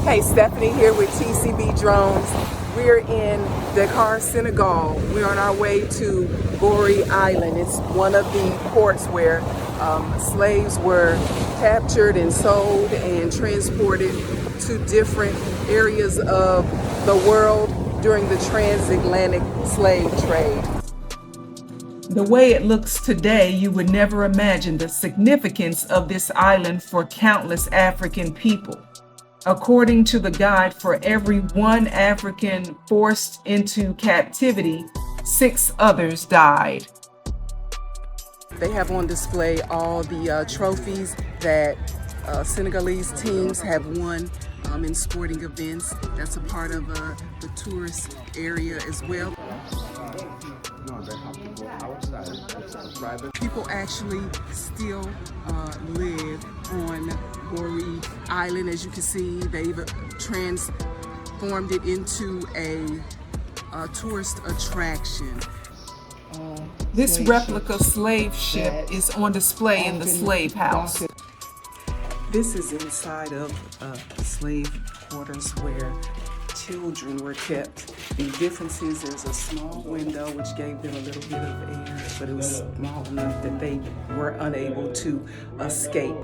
Hey, Stephanie here with TCB Drones. We're in Dakar, Senegal. We're on our way to Goree Island. It's one of the ports where slaves were captured and sold and transported to different areas of the world during the transatlantic slave trade. The way it looks today, you would never imagine the significance of this island for countless African people. According to the guide, for every one African forced into captivity, 6 others died. They have on display all the trophies that Senegalese teams have won in sporting events. That's a part of the tourist area as well. People actually still live on Goree Island. As you can see, they've transformed it into a tourist attraction. This replica slave ship is on display in the slave house. This is inside of slave quarters where children were kept. The difference is there's a small window which gave them a little bit of air, but it was small enough that they were unable to escape.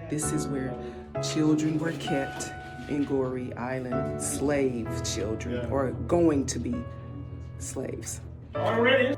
This is where children were kept in Goree Island, slave children, or going to be slaves. Already.